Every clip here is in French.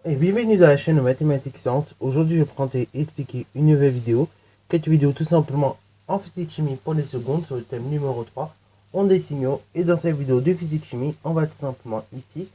Et bienvenue dans la chaîne Mathématiques Sciences. Aujourd'hui, je prends et expliquer une nouvelle vidéo. Cette vidéo tout simplement en physique-chimie pour les secondes sur le thème numéro 3, on des signaux. Et dans cette vidéo de physique-chimie, on va tout simplement ici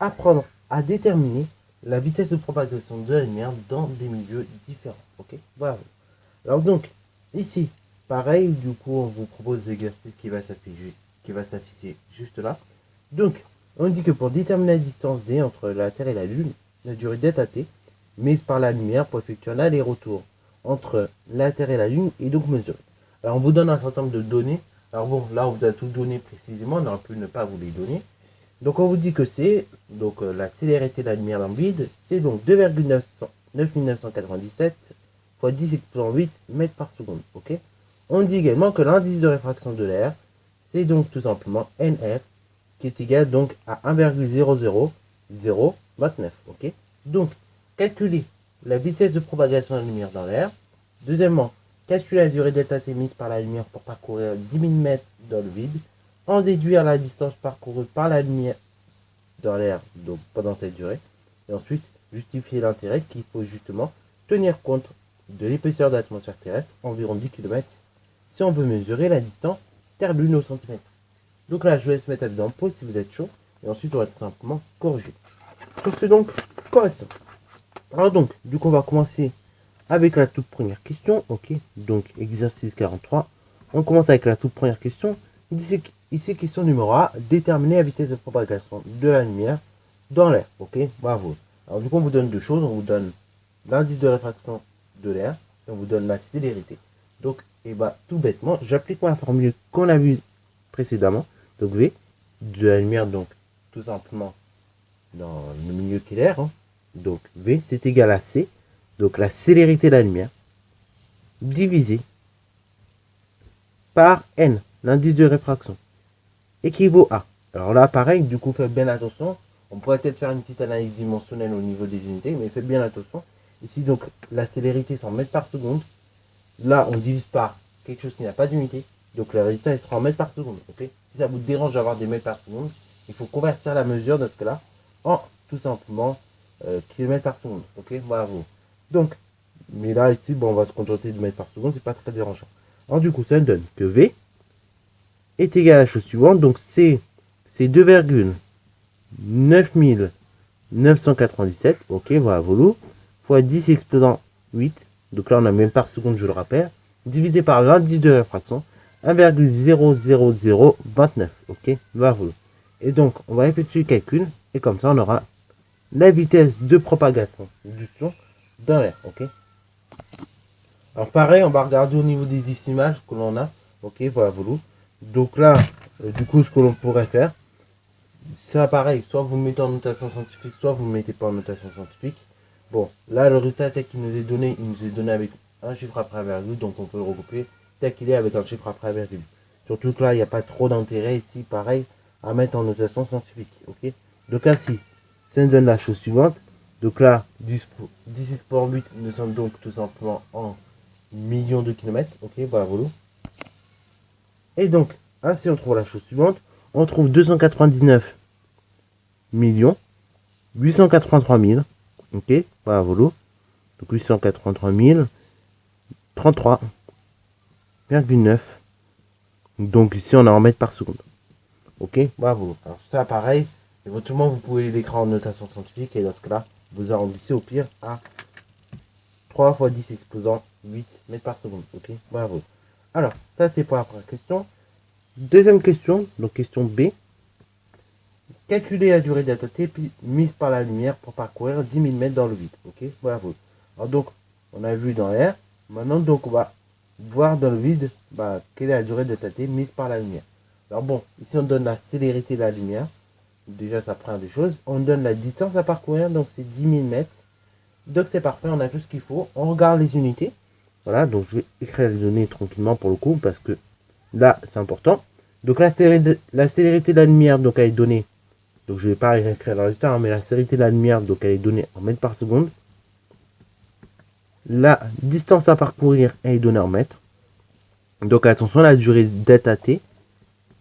apprendre à déterminer la vitesse de propagation de la lumière dans des milieux différents. Ok, voilà. Alors donc, ici, pareil, du coup, on vous propose l'exercice qui va s'afficher juste là. Donc, on dit que pour déterminer la distance d entre la Terre et la Lune, la durée d'être mise par la lumière pour effectuer un aller-retour entre la Terre et la Lune est donc mesurée. Alors, on vous donne un certain nombre de données. Alors bon, là, on vous a tout donné précisément, on aurait pu ne pas vous les donner. Donc, on vous dit que c'est, donc la célérité de la lumière dans le vide, c'est donc 2,9997 fois 10 exposant 8 mètres par seconde. Ok. On dit également que l'indice de réfraction de l'air, c'est donc tout simplement NR, qui est égal donc à 1,00029. Ok. Donc, calculer la vitesse de propagation de la lumière dans l'air. Deuxièmement, calculer la durée d'état émise par la lumière pour parcourir 10 000 mètres dans le vide. En déduire la distance parcourue par la lumière dans l'air donc pendant cette durée. Et ensuite, justifier l'intérêt qu'il faut justement tenir compte de l'épaisseur de l'atmosphère terrestre, environ 10 km, si on veut mesurer la distance Terre-Lune au centimètre. Donc là, je vous laisse mettre la vidéo en pause si vous êtes chaud. Et ensuite, on va tout simplement corriger. Pour ce donc, correction. Alors donc, du coup, on va commencer avec la toute première question. Ok, donc exercice 43. On commence avec la toute première question. Ici, question numéro A. Déterminer la vitesse de propagation de la lumière dans l'air. Ok, bravo. Alors du coup, on vous donne deux choses. On vous donne l'indice de réfraction de l'air et on vous donne la célérité. Donc, et bah, tout bêtement, j'applique la formule qu'on a vue précédemment. Donc V de la lumière, donc tout simplement dans le milieu qui est l'air. Hein. Donc V, c'est égal à C, donc la célérité de la lumière, divisé par N, l'indice de réfraction, équivaut à. Alors là, pareil, du coup, faites bien attention. On pourrait peut-être faire une petite analyse dimensionnelle au niveau des unités, mais faites bien attention. Ici, donc, la célérité, c'est en mètres par seconde. Là, on divise par quelque chose qui n'a pas d'unité. Donc, le résultat, il sera en mètres par seconde. Ok. Si ça vous dérange d'avoir des mètres par seconde, il faut convertir la mesure de ce cas-là en tout simplement kilomètres par seconde. Ok, bravo. Donc, mais là, ici, bon, on va se contenter de mètres par seconde, c'est pas très dérangeant. Alors, du coup, ça donne que V est égal à la chose suivante. Donc, c'est 2,9997. Ok, bravo, fois 10 exposant 8. Donc là, on a même par seconde, je le rappelle. Divisé par l'indice de réfraction, 1,00029. Ok, bravo. Et donc, on va effectuer le calcul. Et comme ça, on aura la vitesse de propagation du son dans l'air. Ok. Alors, pareil, on va regarder au niveau des 10 images que l'on a. Ok, voilà. Donc là, du coup, ce que l'on pourrait faire, c'est pareil. Soit vous mettez en notation scientifique, soit vous ne mettez pas en notation scientifique. Bon, là, le résultat tel qu'il nous est donné, il nous est donné avec un chiffre après virgule. Donc, on peut le regrouper tel qu'il est avec un chiffre après virgule. Surtout que là, il n'y a pas trop d'intérêt ici, pareil, à mettre en notation scientifique. Ok. Donc ainsi, ça nous donne la chose suivante. Donc là, 10 pour 8, nous sommes donc tout simplement en millions de kilomètres. Ok, voilà, voilà. Et donc, ainsi on trouve la chose suivante. On trouve 299 millions 883 000. Ok, voilà, voilà. Donc 883 000 33,9. Donc ici on a en mètres par seconde. Ok, bravo. Alors ça pareil, éventuellement vous pouvez l'écrire en notation scientifique et dans ce cas-là, vous arrondissez au pire à 3 fois 10 exposant 8 mètres par seconde. Ok, bravo. Alors, ça c'est pour la première question. Deuxième question, donc question B. Calculer la durée d'état mise par la lumière pour parcourir 10 000 mètres dans le vide. Ok, bravo. Alors donc, on a vu dans l'air. Maintenant, donc, on va voir dans le vide quelle est la durée d'état mise par la lumière. Alors bon, ici on donne la célérité de la lumière. Déjà, ça prend des choses. On donne la distance à parcourir, donc c'est 10 000 mètres. Donc c'est parfait, on a tout ce qu'il faut. On regarde les unités. Voilà, donc je vais écrire les données tranquillement pour le coup, parce que là, c'est important. Donc la célérité de la lumière, donc elle est donnée. Donc je ne vais pas écrire le résultat, hein, mais la célérité de la lumière, donc elle est donnée en mètres par seconde. La distance à parcourir, elle est donnée en mètres. Donc attention, la durée d'état t,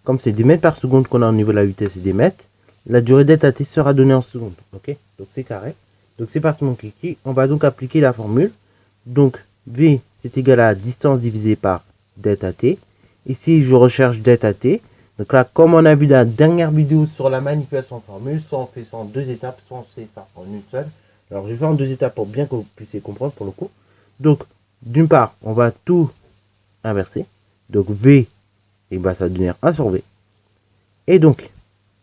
comme c'est des mètres par seconde qu'on a au niveau de la vitesse et des mètres, la durée delta t sera donnée en secondes. Ok, donc c'est carré. Donc c'est parti mon kiki. On va donc appliquer la formule. Donc V c'est égal à distance divisée par delta t. Ici je recherche delta t. Donc là, comme on a vu dans la dernière vidéo sur la manipulation de formule, soit on fait ça en deux étapes, soit on fait ça en une seule. Alors je vais faire en deux étapes pour bien que vous puissiez comprendre pour le coup. Donc d'une part, on va tout inverser. Donc V, et ben, ça va devenir 1 sur V. Et donc,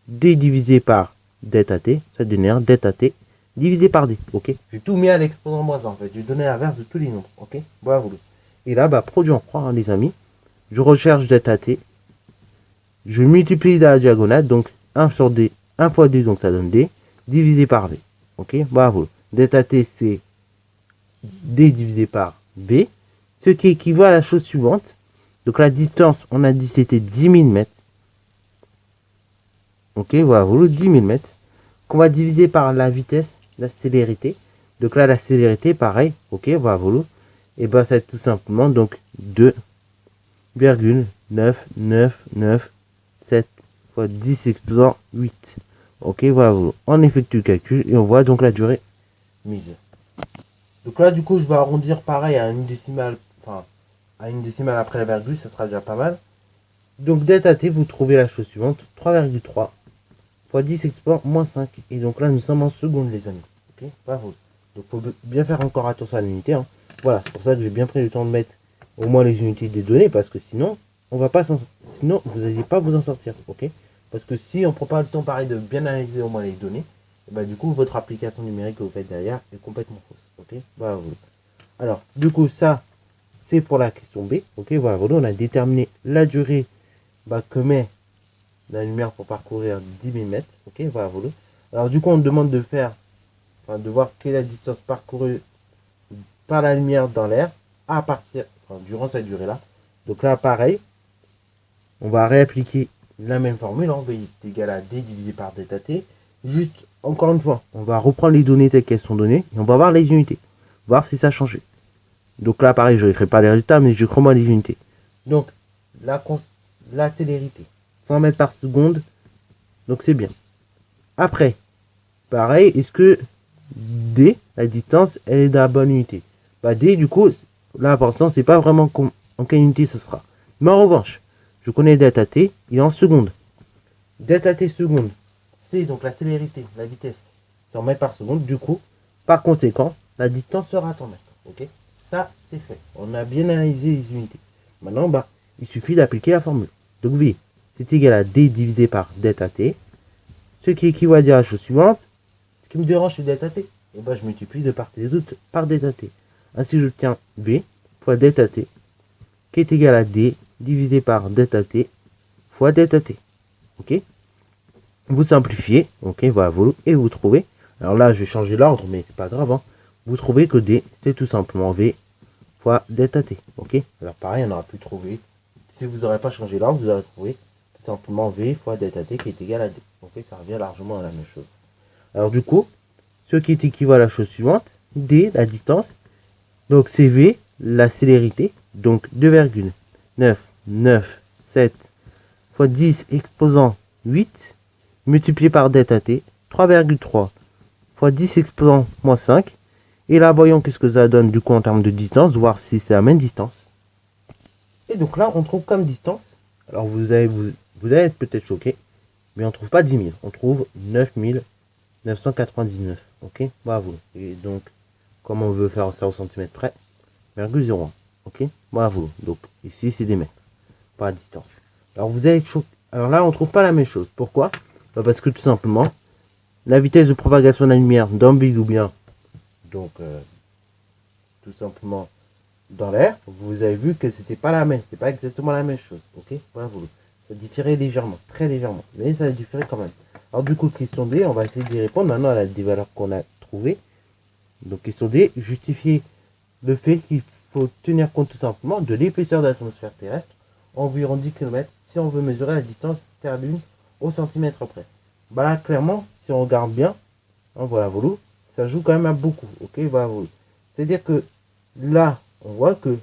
D divisé par delta t, ça va devenir delta t divisé par D. Ok, j'ai tout mis à l'exposant moins 1 en fait. J'ai donné l'inverse de tous les nombres. Ok, voilà. Et là, bah, produit en croix, hein, les amis. Je recherche delta t. Je multiplie dans la diagonale. Donc 1 sur D, 1 fois D, donc ça donne D, divisé par V. Ok, bravo. Delta t, c'est D divisé par V. Ce qui équivaut à la chose suivante. Donc la distance, on a dit c'était 10 000 mètres. Ok, voilà, 10 000 mètres. Qu'on va diviser par la vitesse, la célérité. Donc là, la célérité, pareil. Ok, voilà, et ben ça va être tout simplement donc 2,9997 fois 10 exposant 8. Ok, voilà, on effectue le calcul et on voit donc la durée mise. Donc là, du coup, je vais arrondir pareil à une décimale, enfin, à une décimale après la virgule, ça sera déjà pas mal. Donc delta t, vous trouvez la chose suivante, 3,3 fois 10 exposant moins 5. Et donc là, nous sommes en seconde, les amis. Ok, bravo. Donc il faut bien faire encore attention à l'unité. Hein. Voilà, c'est pour ça que j'ai bien pris le temps de mettre au moins les unités des données, parce que sinon, on va pas sinon, vous n'allez pas vous en sortir. Ok, parce que si on prend pas le temps pareil de bien analyser au moins les données, et bah, du coup, votre application numérique que vous faites derrière est complètement fausse. Ok, bravo. Alors, du coup, ça, c'est pour la question B. Ok, voilà, on a déterminé la durée que met la lumière pour parcourir 10 000 mètres. Ok, voilà. Alors, du coup, on demande de faire, de voir quelle est la distance parcourue par la lumière dans l'air à partir, durant cette durée-là. Donc là, pareil, on va réappliquer la même formule. V est égal à D divisé par delta t. Juste, encore une fois, on va reprendre les données telles qu'elles sont données et on va voir les unités. Voir si ça a changé. Donc là, pareil, je n'écris pas les résultats, mais j'écris moi les unités. Donc, la célérité, 100 mètres par seconde. Donc, c'est bien. Après, pareil, est-ce que D, la distance, elle est dans la bonne unité? D, du coup, là, pour l'instant, c'est pas vraiment en quelle unité ce sera. Mais en revanche, je connais delta t, il est en seconde. Delta t seconde, c'est donc la célérité, la vitesse, c'est en mètres par seconde. Du coup, par conséquent, la distance sera en mètres. Ok, ça, c'est fait. On a bien analysé les unités. Maintenant, il suffit d'appliquer la formule. Donc, V, c'est égal à D divisé par delta t. Ce qui équivaut à dire la chose suivante. Ce qui me dérange, c'est delta t. Et je multiplie de part et d'autre par delta t. Ainsi, j'obtiens V fois delta t, qui est égal à D divisé par delta t fois delta t. Ok, vous simplifiez. Ok, voilà, et vous trouvez. Alors là, je vais changer l'ordre, mais c'est pas grave. Hein. Vous trouvez que D, c'est tout simplement V fois delta t. Ok, alors pareil, on aura pu trouver. Si vous n'aurez pas changé l'ordre, vous aurez trouvé tout simplement V fois delta t qui est égal à D. Ok, ça revient largement à la même chose. Alors du coup, ce qui est équivalent à la chose suivante, D, la distance. Donc c'est V, la célérité. Donc 2,997 fois 10 exposant 8 multiplié par delta t, 3,3 fois 10 exposant moins 5. Et là, voyons qu'est-ce que ça donne du coup en termes de distance, voir si c'est la même distance. Et donc là, on trouve comme distance, alors vous allez être peut-être choqué, mais on trouve pas 10 000, on trouve 9 999. Ok, bravo. Et donc, comme on veut faire ça au centimètre près, 0,01. Ok, bravo. Donc ici, c'est des mètres, pas la distance. Alors vous allez être choqué. Alors là, on trouve pas la même chose. Pourquoi? Parce que tout simplement, la vitesse de propagation de la lumière dans Big ou bien, donc tout simplement dans l'air, vous avez vu que c'était pas la même, c'était pas exactement la même chose. Ok, bravo. Ça différait légèrement, très légèrement, mais ça différait quand même. Alors du coup, question D, on va essayer d'y répondre maintenant à des valeurs qu'on a trouvées. Donc question D, justifier le fait qu'il faut tenir compte tout simplement de l'épaisseur de l'atmosphère terrestre, environ 10 km, si on veut mesurer la distance Terre-Lune au centimètre près. Là, clairement, si on regarde bien, hein, voilà, ça joue quand même à beaucoup. Ok, voilà, c'est-à-dire que là, on voit que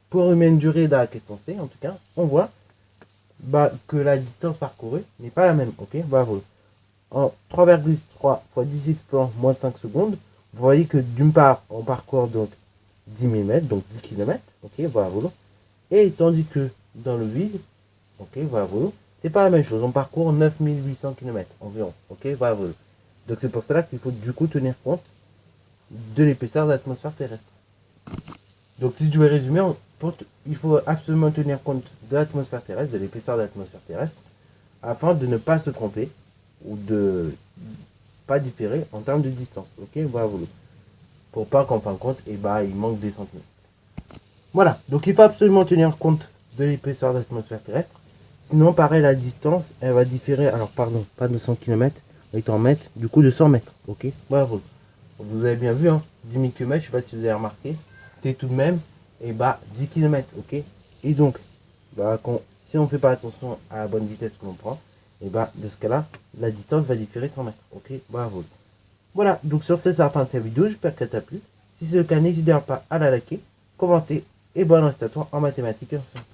pour une même durée dans la question C, en tout cas, on voit que la distance parcourue n'est pas la même. Ok, bravo. En 3,3 fois 10 exponent moins 5 secondes, vous voyez que d'une part, on parcourt donc 10 000 mètres, donc 10 km. Ok, bravo. Et tandis que dans le vide, ok, bravo, c'est pas la même chose. On parcourt 9800 km environ. Ok, bravo. Donc c'est pour cela qu'il faut du coup tenir compte de l'épaisseur de l'atmosphère terrestre. Donc si je vais résumer, il faut absolument tenir compte de l'atmosphère terrestre, de l'épaisseur de l'atmosphère terrestre, afin de ne pas se tromper ou de pas différer en termes de distance. Ok, voilà. Pour pas qu'en fin de compte, il manque des centimètres. Voilà, donc il faut absolument tenir compte de l'épaisseur de l'atmosphère terrestre. Sinon, pareil, la distance, elle va différer, alors pardon, pas de 100 km, mais en mètres, du coup de 100 mètres. Ok, bravo. Vous avez bien vu, hein, 10 000 km, je sais pas si vous avez remarqué, c'est tout de même, 10 km, ok. Et donc, si on ne fait pas attention à la bonne vitesse que l'on prend, de ce cas-là, la distance va différer 100 mètres, ok, bravo. Voilà, donc sur ce, c'est la fin de cette vidéo, j'espère qu'elle t'a plu. Si c'est le cas, n'hésitez pas à la liker, commenter, et bonne reste à toi en mathématiques et en sciences.